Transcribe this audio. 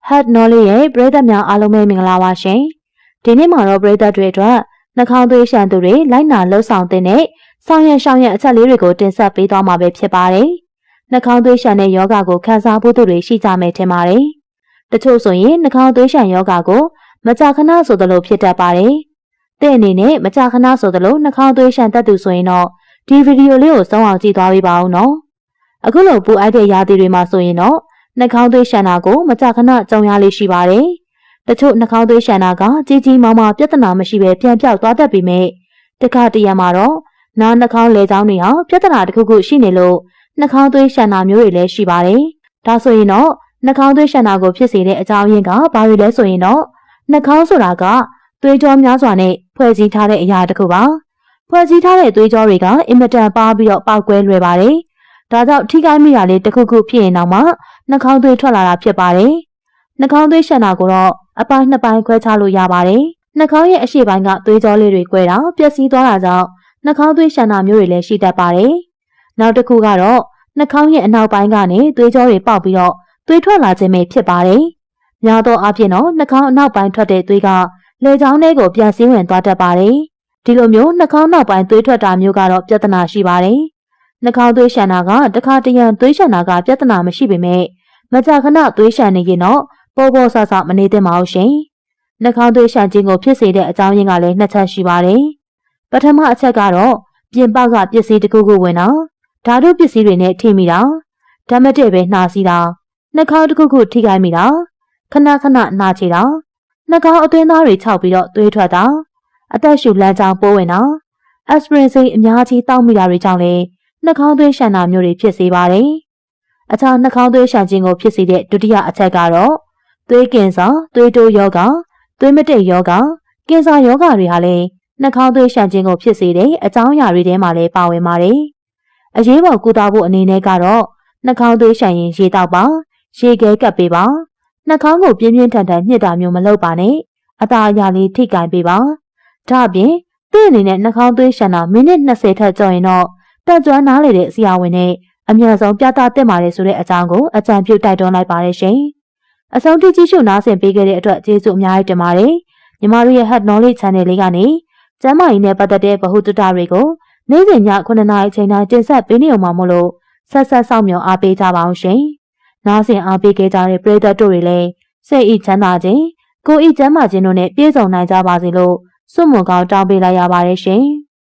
Head Knowledge ရဲ့ပရိသတ်များအားလုံးပဲမင်္ဂလာပါရှင်။ဒီနေ့မှာတော့ပရိသတ်တွေအတွက်နှာခေါင်းသွေးရှံသူတွေလိုက်နာလှုပ်ဆောင်တဲ့ဆောင်ရွက်အချက်လေးတွေကိုတင်ဆက်ပေးသွားမှာပဲဖြစ်ပါတယ်။နှာခေါင်းသွေးရှံတဲ့ယောဂကိုခံစားဖို့သူတွေရှိကြမယ်ထင်ပါတယ်။တချို့ဆိုရင်နှာခေါင်းသွေးရှံယောဂကိုမကြာခဏဆိုသလိုဖြစ်တတ်ပါတယ်။တဲ့အနေနဲ့မကြာခဏဆိုသလိုနှာခေါင်းသွေးရှံတတ်သူဆိုရင်တော့ဒီဗီဒီယိုလေးကိုဆုံးအောင်ကြည့်သွားပေးပါဦးနော်။အခုလိုပူအိုက်တဲ့ရာသီတွေမှာဆိုရင်တော့နှာခေါင်းသွေးရှံတာကိုမကြာခဏကြုံရလေးရှိပါတယ်။တချို့နှာခေါင်းသွေးရှံတာကကြီးမားပြဿနာမရှိဘဲပြန်ပြောက်သွားတတ်ပေမဲ့တခါတရံမှာတော့နားနှာခေါင်းလေချောင်းတွေဟာပြဿနာတစ်ခုရှိနေလို့နှာခေါင်းသွေးရှံတာမျိုးတွေလည်းရှိပါတယ်။ဒါဆိုရင်တော့နှာခေါင်းသွေးရှံတာကိုဖြစ်စေတဲ့အကြောင်းရင်းကဘာတွေလဲဆိုရင်တော့နှာခေါင်းဆိုတာကသွေးကြောများစွာနဲ့ဖွဲ့စည်းထားတဲ့အရာတစ်ခုပါ။ဖွဲ့စည်းထားတဲ့သွေးကြောတွေကအင်မတန်ပါပြီးတော့ပေါက်ကွဲလွယ်ပါတယ်။ဒါကြောင့်ထိခိုက်မိတာလေးတစ်ခုဖြစ်ရင်တော့မှနှာခေါင်းသွေးထွက်လာတာဖြစ်ပါတယ်။နှာခေါင်းသွေးရှံတာကိုတော့အပိုင်းနှစ်ပိုင်းခွဲခြားလို့ရပါတယ်။နှာခေါင်းရဲ့အရှေ့ပိုင်းကသွေးကြောလေးတွေကွဲတာပျက်စီးသွားတာကြောင့်နှာခေါင်းသွေးရှံတာမျိုးတွေလည်းရှိတတ်ပါတယ်။နောက်တစ်ခုကတော့နှာခေါင်းရဲ့အနောက်ပိုင်းကနေသွေးကြောတွေပေါက်ပြီးတော့သွေးထွက်လာခြင်းပဲဖြစ်ပါတယ်။များသောအားဖြင့်တော့နှာခေါင်းအနောက်ပိုင်းထွက်တဲ့သွေးကလေချောင်းထဲကိုပြန်စီးဝင်သွားတတ်ပါတယ်။ဒီလိုမျိုးနှာခေါင်းနောက်ပိုင်းသွေးထွက်တာမျိုးကတော့ပြဿနာရှိပါတယ်။နှာခေါင်းသွေးရှံတာကတခါတရံသွေးရှံတာကပြဿနာမရှိပေမဲ့မကြာခဏသွေးရှံနေရင်တော့ပေါ်ဆဆမနေသင့်ပါဘူးရှင်။နှာခေါင်းသွေးရှံခြင်းကိုဖြစ်စေတဲ့အကြောင်းရင်းကလည်းနှစ်ချက်ရှိပါတယ်။ပထမအချက်ကတော့ပြင်ပကပစ္စည်းတစ်ခုဝင်တာဓာတုပစ္စည်းတွေနဲ့ထိမိတာဓာတ်မတည့်ပဲနှာစီးတာနှာခေါင်းတစ်ခုထိခိုက်မိတာခဏနှာချေတာနှာခေါင်းအသွင်းသားတွေခြောက်ပြီးတော့သွေးထွက်တာအသက်ရှူလမ်းကြောင်းပိုးဝင်တာအက်စပရင်စိတ်အများကြီးတောက်မိတာတွေကြောင့်လည်းနှာခေါင်းသွေးရှံတာမျိုးတွေဖြစ်စေပါတယ်။အခြားနှာခေါင်းသွေးရှံခြင်းကိုဖြစ်စေတဲ့ဒုတိယအချက်ကတော့သွေးကင်ဆာသွေးတိုးယောဂသွေးမတိတ်ယောဂကင်ဆာယောဂတွေဟာလည်းနှာခေါင်းသွေးရှံခြင်းကိုဖြစ်စေတဲ့အကြောင်းအရာတွေထဲမှာလည်းပါဝင်ပါတယ်။အရေးပေါ်ကုသဖို့အနေနဲ့ကတော့နှာခေါင်းသွေးရှံရင်ရေတောက်ပါရေခဲကပ်ပေးပါနှာခေါင်းကိုပြင်းထန်ညှစ်တာမျိုးမလုပ်ပါနဲ့အသာအရာလေးထိကင်ပေးပါဒါအပြင်သူ့အနေနဲ့နှာခေါင်းသွေးရှံတာမိနစ်20ထက်ကျော်ရင်တော့တက်ကြွနားလေတဲ့ဆရာဝန်နဲ့အမြန်ဆုံးပြသသင့်ပါတယ်ဆိုတဲ့အကြောင်းကိုအကြံပြုတိုက်တွန်းလိုက်ပါတယ်ရှင်။အဆုံးထိကြည့်ရှုနားဆင်ပေးခဲ့တဲ့အတွက်ကျေးဇူးအများကြီးတင်ပါတယ်။ညီမတို့ရဲ့ Head Knowledge Channel လေးကနေကျန်းမာရေးနဲ့ပတ်သက်တဲ့ဗဟုသုတတွေကိုနေ့စဉ်ည9:00 နာရီအချိန်တိုင်းတင်ဆက်ပေးနေအောင်ပါမို့လို့ဆက်စောင့်မျှော်အားပေးကြပါအောင်ရှင်။နားဆင်အားပေးခဲ့ကြတဲ့ပရိသတ်တို့တွေလည်းစိတ်ဤချမ်းသာခြင်းကိုယ်ဤကျန်းမာခြင်းတို့နဲ့ပြည့်စုံနိုင်ကြပါစေလို့ဆုမွန်ကောင်းတောင်းပေးလိုက်ရပါတယ်ရှင်။